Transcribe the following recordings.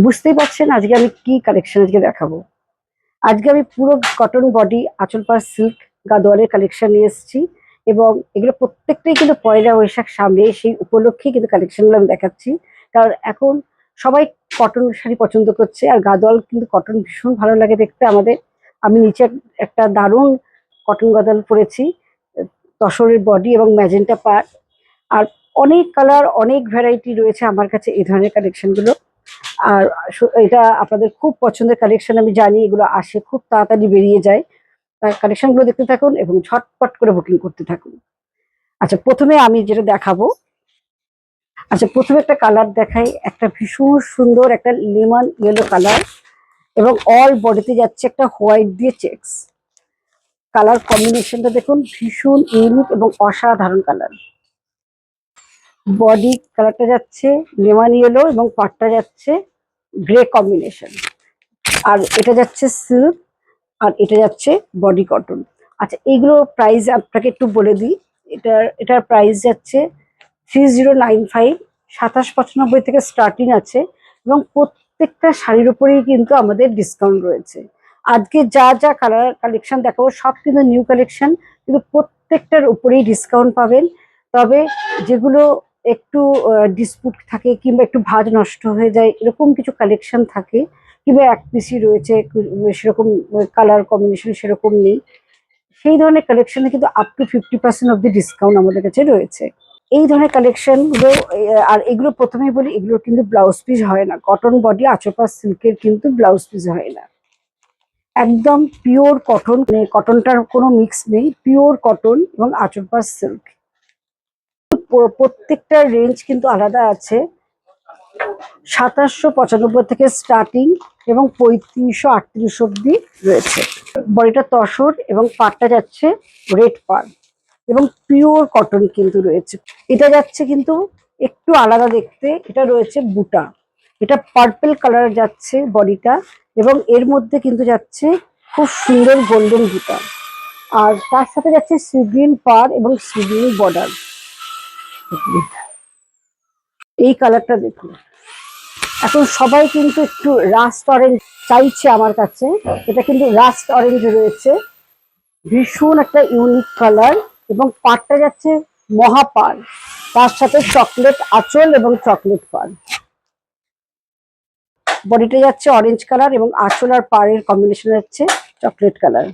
বুঝতেই পারছেন আজকে আমি কি কালেকশন আজকে দেখাবো। আজকে আমি পুরো কটন বডি আঁচল পাড় সিল্ক গাদোয়ালের কালেকশন নিয়ে এসেছি এবং এগুলো প্রত্যেকটাই কিন্তু পয়লা বৈশাখ সামনে সেই উপলক্ষেই কিন্তু কালেকশনগুলো আমি দেখাচ্ছি। কারণ এখন সবাই কটন শাড়ি পছন্দ করছে আর গাদোয়াল কিন্তু কটন ভীষণ ভালো লাগে দেখতে আমাদের। আমি নিচে একটা দারুণ কটন গাদোয়াল পরেছি, তসরের বডি এবং ম্যাজেন্টা পাড়। আর অনেক কালার অনেক ভ্যারাইটি রয়েছে আমার কাছে এই ধরনের কালেকশনগুলো। আর এটা আপনাদের খুব পছন্দের কালেকশন, আমি জানি এগুলো আসে খুব তাড়াতাড়ি বেরিয়ে যায়। কালেকশন গুলো দেখতে থাকুন এবং ঝটপট করে বুকিং করতে থাকুন। আচ্ছা, প্রথমে আমি যেটা দেখাবো, প্রথমে একটা কালার দেখাই, একটা ভীষণ সুন্দর একটা লেমন ইয়েলো কালার এবং অল বডিতে যাচ্ছে একটা হোয়াইট দিয়ে চেক্স। কালার কম্বিনেশনটা দেখুন, ভীষণ ইউনিক এবং অসাধারণ কালার। বডি কালারটা যাচ্ছে লেমন ইয়েলো এবং পাটটা যাচ্ছে গ্রে কম্বিনেশন। আর এটা যাচ্ছে সিল্ক আর এটা যাচ্ছে বডি কটন। আচ্ছা, এইগুলো প্রাইস আপনাকে একটু বলে দিই। এটার প্রাইস যাচ্ছে 3095, 2795 থেকে স্টার্টিং আছে এবং প্রত্যেকটা শাড়ির উপরেই কিন্তু আমাদের ডিসকাউন্ট রয়েছে। আজকে যা যা কালার কালেকশন দেখাবো সব কিন্তু নিউ কালেকশন, কিন্তু প্রত্যেকটার উপরেই ডিসকাউন্ট পাবেন। তবে যেগুলো একটু ডিসপুট থাকে কিংবা একটু ভাঁজ নষ্ট হয়ে যায় এরকম কিছু কালেকশন থাকে, কিংবা এক পিসি রয়েছে সেরকম কালার কম্বিনেশন সেরকম নেই, সেই ধরনের কালেকশনে কিন্তু আপ টু 50% অব্দি ডিসকাউন্ট আমাদের কাছে রয়েছে। এই ধরনের কালেকশন গুলো আর এগুলো প্রথমেই বলি, এগুলো কিন্তু ব্লাউজ পিস হয় না। কটন বডি আঁচলপাড় সিল্কের কিন্তু ব্লাউজ পিস হয় না, একদম পিওর কটন, মানে কটনটার কোনো মিক্স নেই, পিওর কটন এবং আঁচলপাড় সিল্ক। প্রত্যেকটা রেঞ্জ কিন্তু আলাদা আছে, 2795 থেকে স্টার্টিং এবং 3538 অব্দি রয়েছে। বডিটা তসর এবং পাড়টা যাচ্ছে রেড পাড় এবং পিওর কটন কিন্তু রয়েছে। এটা যাচ্ছে কিন্তু একটু আলাদা দেখতে, এটা রয়েছে বুটা, এটা পার্পল কালার যাচ্ছে বডিটা এবং এর মধ্যে কিন্তু যাচ্ছে খুব সুন্দর গোল্ডেন বুটা। আর তার সাথে যাচ্ছে সি গ্রিন পাড় এবং সি গ্রিন বর্ডার। এই কালারটা দেখুন, এখন সবাই কিন্তু একটু রাস্ট অরেঞ্জ চাইছে আমার কাছে। এটা কিন্তু রাস্ট অরেঞ্জ রয়েছে, ভীষণ একটা ইউনিক কালার এবং পাড়টা যাচ্ছে মহাপাড়, তার সাথে চকলেট আঁচল এবং চকলেট পাড়। বডিটা যাচ্ছে অরেঞ্জ কালার এবং আঁচল আর পাড়ের কম্বিনেশন যাচ্ছে চকলেট কালার।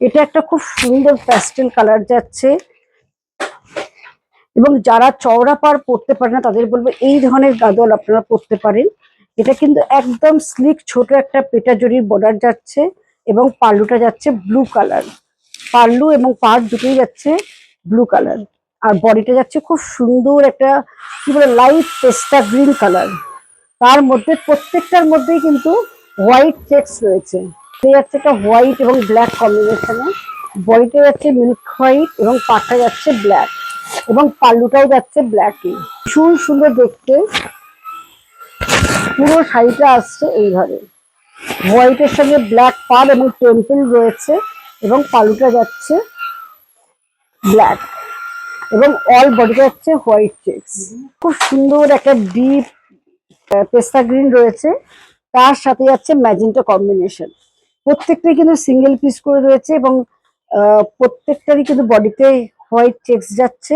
এটা একটা খুব সুন্দর প্যাস্টেল কালার যাচ্ছে এবং যারা চওড়া পাড় পরতে পারে না তাদের বলবো এই ধরনের গাদোয়াল আপনারা পরতে পারেন। এটা কিন্তু একদম স্লিক ছোট একটা পেটা জরির বর্ডার যাচ্ছে এবং পাল্লুটা যাচ্ছে ব্লু কালার, পাল্লু এবং পাড় দুটোই যাচ্ছে ব্লু কালার। আর বডিটা যাচ্ছে খুব সুন্দর একটা কি বলে লাইট পেস্তা গ্রিন কালার, তার মধ্যে প্রত্যেকটার মধ্যেই কিন্তু হোয়াইট চেক্স রয়েছে। যাচ্ছে একটা হোয়াইট এবং ব্ল্যাক কম্বিনেশনে, বডিটা যাচ্ছে মিল্ক হোয়াইট এবং পাটা যাচ্ছে ব্ল্যাক এবং পাল্লুটাও যাচ্ছে ব্ল্যাকই। ভীষণ সুন্দর দেখতে, পুরো শাড়িটা আসছে এইভাবে হোয়াইটের সঙ্গে ব্ল্যাক পাড় এবং টেম্পল রয়েছে এবং পাল্লুটা যাচ্ছে ব্ল্যাক এবং অল বডিটা হচ্ছে হোয়াইট চেক্স। খুব সুন্দর একটা ডিপ পেস্তা গ্রিন রয়েছে, তার সাথে যাচ্ছে ম্যাজেন্টা কম্বিনেশন। প্রত্যেকটাই কিন্তু সিঙ্গেল পিস করে রয়েছে এবং প্রত্যেকটারই কিন্তু বডিতে হোয়াইট চেক্স যাচ্ছে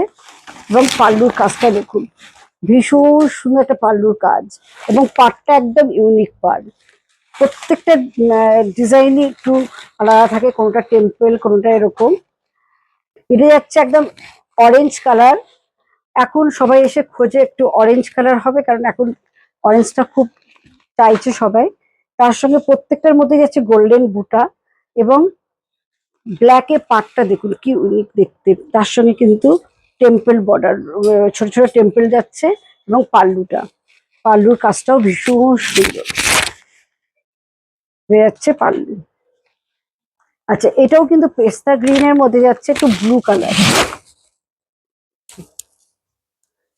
এবং পাল্লুর কাজটা দেখুন, ভীষণ সুন্দর একটা পাল্লুর কাজ এবং পাড়টা একদম ইউনিক পাড়। প্রত্যেকটা ডিজাইনই একটু আলাদা থাকে, কোনোটা টেম্পল কোনোটা এরকম। এটা যাচ্ছে একদম অরেঞ্জ কালার, এখন সবাই এসে খোঁজে একটু অরেঞ্জ কালার হবে কারণ এখন অরেঞ্জটা খুব চাইছে সবাই। তার সঙ্গে প্রত্যেকটার মধ্যে যাচ্ছে গোল্ডেন বুটা এবং ব্ল্যাকে পাটটা দেখুন কি ইউনিক দেখতে, তার সঙ্গে কিন্তু টেম্পল বর্ডার, ছোট ছোট টেম্পল যাচ্ছে এবং পাল্লুর কাজটাও ভীষণ সুন্দর হয়ে যাচ্ছে পাল্লু। আচ্ছা, এটাও কিন্তু পেস্তা গ্রিনের মধ্যে যাচ্ছে একটু ব্লু কালার।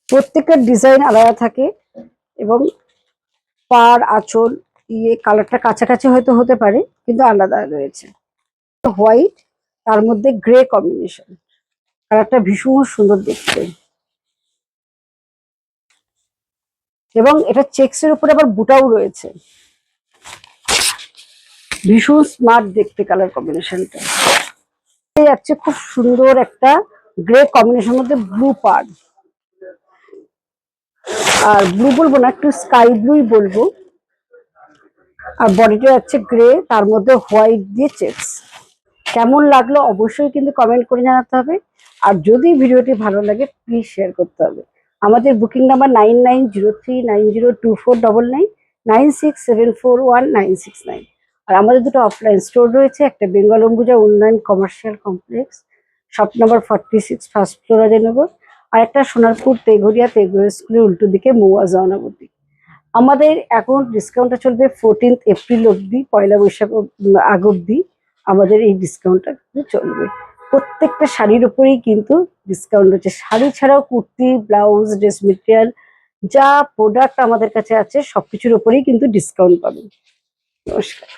প্রত্যেকটা ডিজাইন আলাদা থাকে এবং পাড় আঁচল কালারটা কাছাকাছি হয়তো হতে পারে কিন্তু আলাদা রয়েছে। হোয়াইট তার মধ্যে গ্রে কম্বিনেশন, কালারটা ভীষণ সুন্দর দেখতে। এবং এটা চেক্সের উপরে আবার বুটাও রয়েছে। ভীষণ স্মার্ট দেখতে কালার কম্বিনেশনটা। যাচ্ছে খুব সুন্দর একটা গ্রে কম্বিনেশন মধ্যে ব্লু পাড়, আর ব্লু বলবো না, একটু স্কাই ব্লুই বলবো। আর বডিটা যাচ্ছে গ্রে, তার মধ্যে হোয়াইট দিয়ে চেক্স। কেমন লাগলো অবশ্যই কিন্তু কমেন্ট করে জানাতে হবে। আর যদি ভিডিওটি ভালো লাগে প্লিজ শেয়ার করতে হবে। আমাদের বুকিং নাম্বার 9903902499, 96741969। আর আমাদের দুটো অফলাইন স্টোর রয়েছে, একটা Bengal Ambuja Unnayan commercial complex, shop number 46, first floor Rajnagar. আর একটা সোনারপুর তেঘরিয়া স্কুলের উল্টো দিকে মৌয়া জওনাবতী। আমাদের এখন ডিসকাউন্টটা চলবে 14 এপ্রিল অবধি, পয়লা বৈশাখ আগ অবধি আমাদের এই ডিসকাউন্টটা কিন্তু চলবে। প্রত্যেকটা শাড়ির উপরেই কিন্তু ডিসকাউন্ট রয়েছে। শাড়ি ছাড়াও কুর্তি, ব্লাউজ, ড্রেস মেটেরিয়াল, যা প্রোডাক্ট আমাদের কাছে আছে সবকিছুর উপরেই কিন্তু ডিসকাউন্ট পাবেন। নমস্কার।